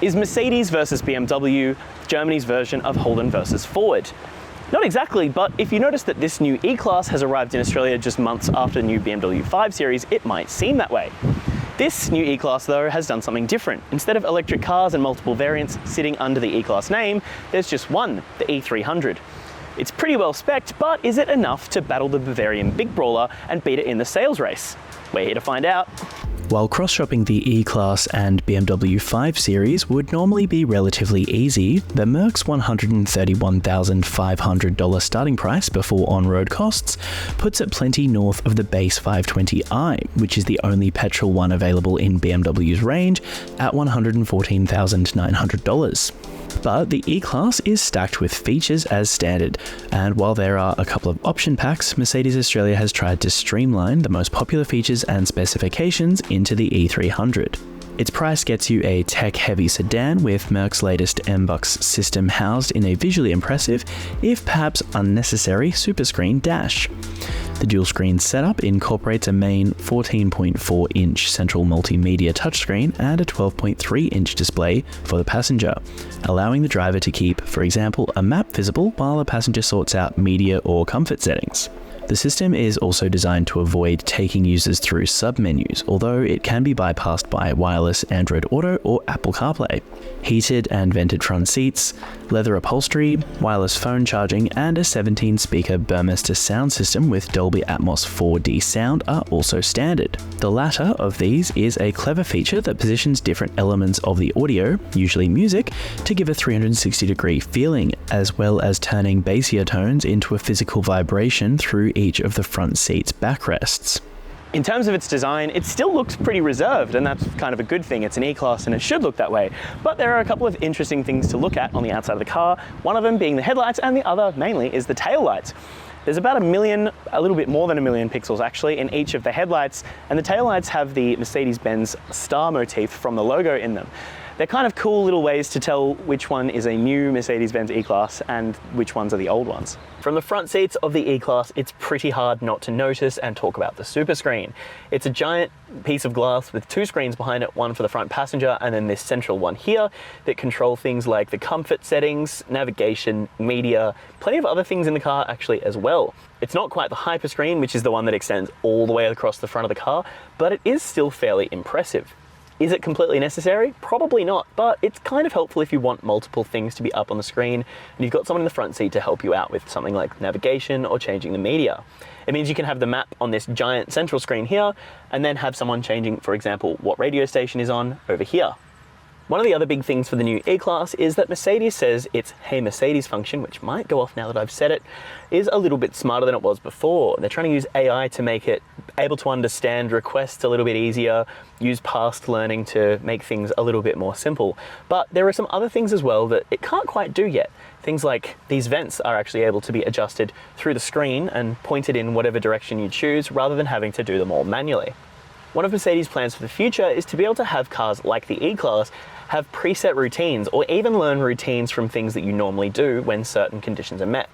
Is Mercedes versus BMW Germany's version of Holden versus Ford? Not exactly, but if you notice that this new E-Class has arrived in Australia just months after the new BMW 5 Series, it might seem that way. This new E-Class though has done something different. Instead of electric cars and multiple variants sitting under the E-Class name, there's just one, the E300. It's pretty well spec'd, but is it enough to battle the Bavarian big brawler and beat it in the sales race? We're here to find out. While cross-shopping the E-Class and BMW 5 Series would normally be relatively easy, the Merc's $131,500 starting price before on-road costs puts it plenty north of the base 520i, which is the only petrol one available in BMW's range, at $114,900. But the E-Class is stacked with features as standard, and while there are a couple of option packs, Mercedes Australia has tried to streamline the most popular features and specifications into the E300. Its price gets you a tech-heavy sedan with Merc's latest M-Bux system housed in a visually impressive, if perhaps unnecessary, superscreen dash. The dual-screen setup incorporates a main 14.4-inch central multimedia touchscreen and a 12.3-inch display for the passenger, allowing the driver to keep, for example, a map visible while the passenger sorts out media or comfort settings. The system is also designed to avoid taking users through sub-menus, although it can be bypassed by wireless Android Auto or Apple CarPlay. Heated and vented front seats, leather upholstery, wireless phone charging, and a 17-speaker Burmester sound system with Dolby Atmos 4D sound are also standard. The latter of these is a clever feature that positions different elements of the audio, usually music, to give a 360-degree feeling, as well as turning bassier tones into a physical vibration through each of the front seat's backrests. In terms of its design, it still looks pretty reserved, and that's kind of a good thing. It's an E-Class and it should look that way. But there are a couple of interesting things to look at on the outside of the car, one of them being the headlights and the other mainly is the tail lights. There's about a little bit more than a million pixels actually in each of the headlights, and the taillights have the Mercedes-Benz star motif from the logo in them. They're kind of cool little ways to tell which one is a new Mercedes-Benz E-Class and which ones are the old ones. From the front seats of the E-Class, it's pretty hard not to notice and talk about the super screen. It's a giant piece of glass with two screens behind it, one for the front passenger and then this central one here that control things like the comfort settings, navigation, media, plenty of other things in the car actually as well. It's not quite the hyper screen, which is the one that extends all the way across the front of the car, but it is still fairly impressive. Is it completely necessary? Probably not, but it's kind of helpful if you want multiple things to be up on the screen and you've got someone in the front seat to help you out with something like navigation or changing the media. It means you can have the map on this giant central screen here and then have someone changing, for example, what radio station is on over here. One of the other big things for the new E-Class is that Mercedes says its Hey Mercedes function, which might go off now that I've said it, is a little bit smarter than it was before. They're trying to use AI to make it able to understand requests a little bit easier, use past learning to make things a little bit more simple. But there are some other things as well that it can't quite do yet. Things like these vents are actually able to be adjusted through the screen and pointed in whatever direction you choose rather than having to do them all manually. One of Mercedes' plans for the future is to be able to have cars like the E-Class have preset routines or even learn routines from things that you normally do when certain conditions are met.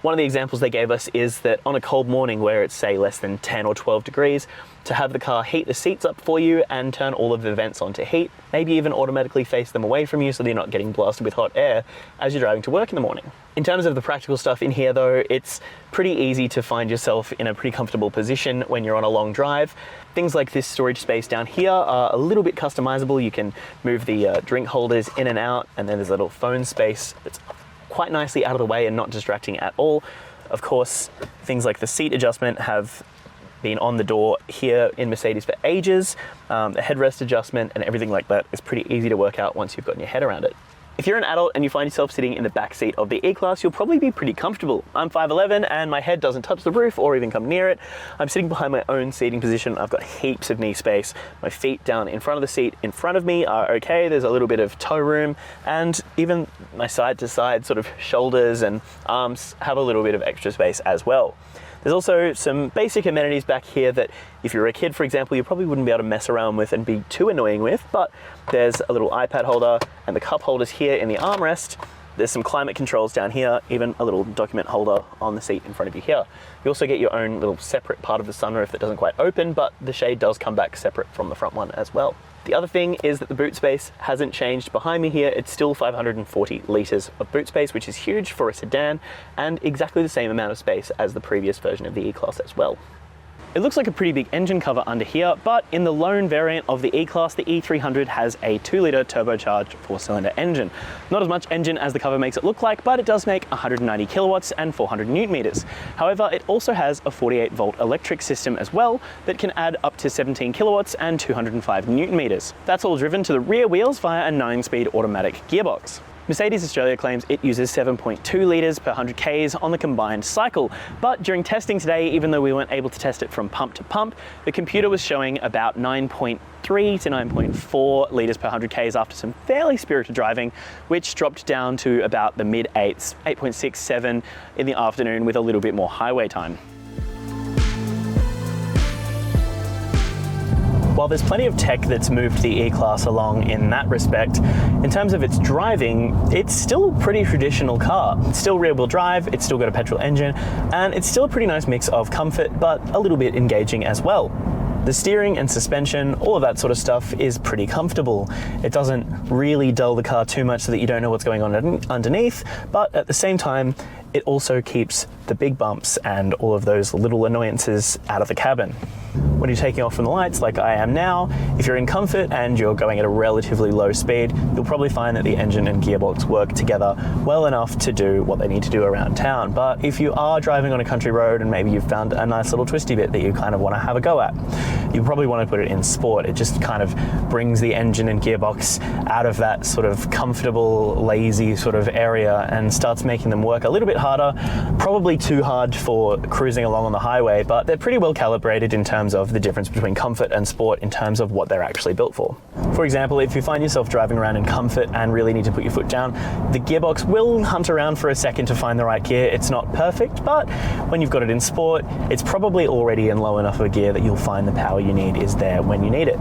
One of the examples they gave us is that on a cold morning where it's say less than 10 or 12 degrees, to have the car heat the seats up for you and turn all of the vents on to heat, maybe even automatically face them away from you so that you're not getting blasted with hot air as you're driving to work in the morning. In terms of the practical stuff in here though, it's pretty easy to find yourself in a pretty comfortable position when you're on a long drive. Things like this storage space down here are a little bit customizable. You can move the drink holders in and out, and then there's a little phone space that's quite nicely out of the way and not distracting at all. Of course, things like the seat adjustment have been on the door here in Mercedes for ages. The headrest adjustment and everything like that is pretty easy to work out once you've gotten your head around it. If you're an adult and you find yourself sitting in the back seat of the E-Class, you'll probably be pretty comfortable. I'm 5'11" and my head doesn't touch the roof or even come near it. I'm sitting behind my own seating position. I've got heaps of knee space. My feet down in front of the seat in front of me are okay. There's a little bit of toe room, and even my side to side sort of shoulders and arms have a little bit of extra space as well. There's also some basic amenities back here that if you're a kid, for example, you probably wouldn't be able to mess around with and be too annoying with, but there's a little iPad holder and the cup holders here in the armrest. There's some climate controls down here, even a little document holder on the seat in front of you here. You also get your own little separate part of the sunroof that doesn't quite open, but the shade does come back separate from the front one as well. The other thing is that the boot space hasn't changed behind me here. It's still 540 litres of boot space, which is huge for a sedan, and exactly the same amount of space as the previous version of the E-Class as well. It looks like a pretty big engine cover under here, but in the lone variant of the E-Class, the E300 has a 2-litre turbocharged 4-cylinder engine. Not as much engine as the cover makes it look like, but it does make 190 kilowatts and 400 newton meters. However, it also has a 48-volt electric system as well that can add up to 17 kilowatts and 205 newton meters. That's all driven to the rear wheels via a 9-speed automatic gearbox. Mercedes Australia claims it uses 7.2 litres per 100 Ks on the combined cycle, but during testing today, even though we weren't able to test it from pump to pump, the computer was showing about 9.3 to 9.4 litres per 100 Ks after some fairly spirited driving, which dropped down to about the mid-8s, 8.6, 7 in the afternoon with a little bit more highway time. While there's plenty of tech that's moved the E-Class along in that respect, in terms of its driving, it's still a pretty traditional car. It's still rear-wheel drive, it's still got a petrol engine, and it's still a pretty nice mix of comfort, but a little bit engaging as well. The steering and suspension, all of that sort of stuff is pretty comfortable. It doesn't really dull the car too much so that you don't know what's going on underneath, but at the same time, it also keeps the big bumps and all of those little annoyances out of the cabin. When you're taking off from the lights like I am now, if you're in comfort and you're going at a relatively low speed, you'll probably find that the engine and gearbox work together well enough to do what they need to do around town. But if you are driving on a country road and maybe you've found a nice little twisty bit that you kind of want to have a go at, you probably want to put it in sport. It just kind of brings the engine and gearbox out of that sort of comfortable, lazy sort of area and starts making them work a little bit harder, probably too hard for cruising along on the highway, but they're pretty well calibrated in terms of the difference between comfort and sport in terms of what they're actually built for. For example, if you find yourself driving around in comfort and really need to put your foot down, the gearbox will hunt around for a second to find the right gear. It's not perfect, but when you've got it in sport, it's probably already in low enough of a gear that you'll find the power you need is there when you need it.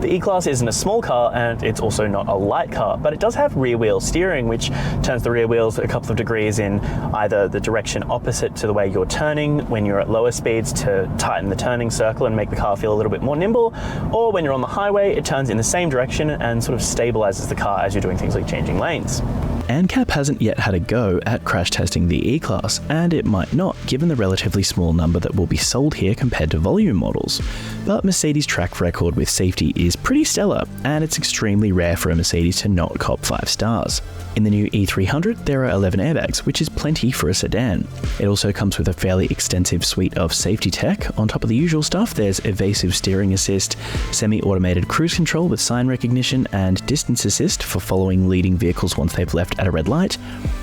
The E-Class isn't a small car and it's also not a light car, but it does have rear wheel steering, which turns the rear wheels a couple of degrees in either the direction opposite to the way you're turning when you're at lower speeds to tighten the turning circle and make the car feel a little bit more nimble, or when you're on the highway, it turns in the same direction and sort of stabilizes the car as you're doing things like changing lanes. ANCAP hasn't yet had a go at crash testing the E-Class, and it might not given the relatively small number that will be sold here compared to volume models. But Mercedes' track record with safety is pretty stellar, and it's extremely rare for a Mercedes to not cop 5 stars. In the new E300, there are 11 airbags, which is plenty for a sedan. It also comes with a fairly extensive suite of safety tech. On top of the usual stuff, there's evasive steering assist, semi-automated cruise control with sign recognition, and distance assist for following leading vehicles once they've left at a red light.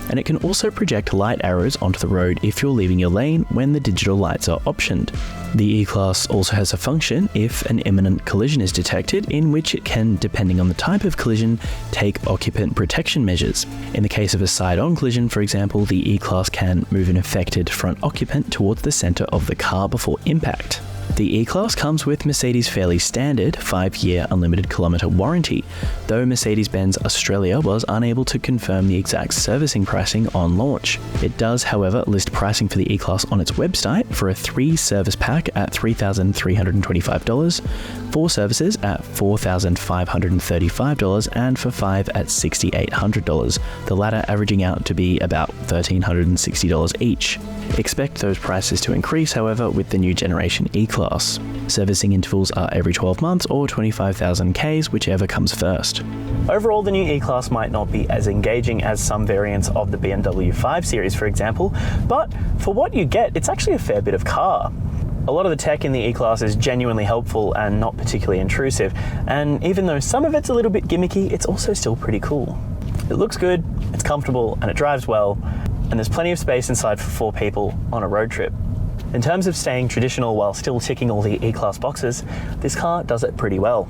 And it can also project light arrows onto the road if you're leaving your lane when the digital lights are optioned. The E-Class also has a function if an imminent collision is detected, in which it can, depending on the type of collision, take occupant protection measures. In the case of a side-on collision, for example, the E-Class can move an affected front occupant towards the center of the car before impact. The E-Class comes with Mercedes' fairly standard 5-year unlimited kilometre warranty, though Mercedes-Benz Australia was unable to confirm the exact servicing pricing on launch. It does, however, list pricing for the E-Class on its website for a 3-service pack at $3,325, 4 services at $4,535, and for 5 at $6,800, the latter averaging out to be about $1,360 each. Expect those prices to increase, however, with the new generation E-Class. Servicing intervals are every 12 months or 25,000 Ks, whichever comes first. Overall, the new E-Class might not be as engaging as some variants of the BMW 5 Series, for example, but for what you get, it's actually a fair bit of car. A lot of the tech in the E-Class is genuinely helpful and not particularly intrusive, and even though some of it's a little bit gimmicky, it's also still pretty cool. It looks good, it's comfortable, and it drives well, and there's plenty of space inside for 4 people on a road trip. In terms of staying traditional while still ticking all the E-Class boxes, this car does it pretty well.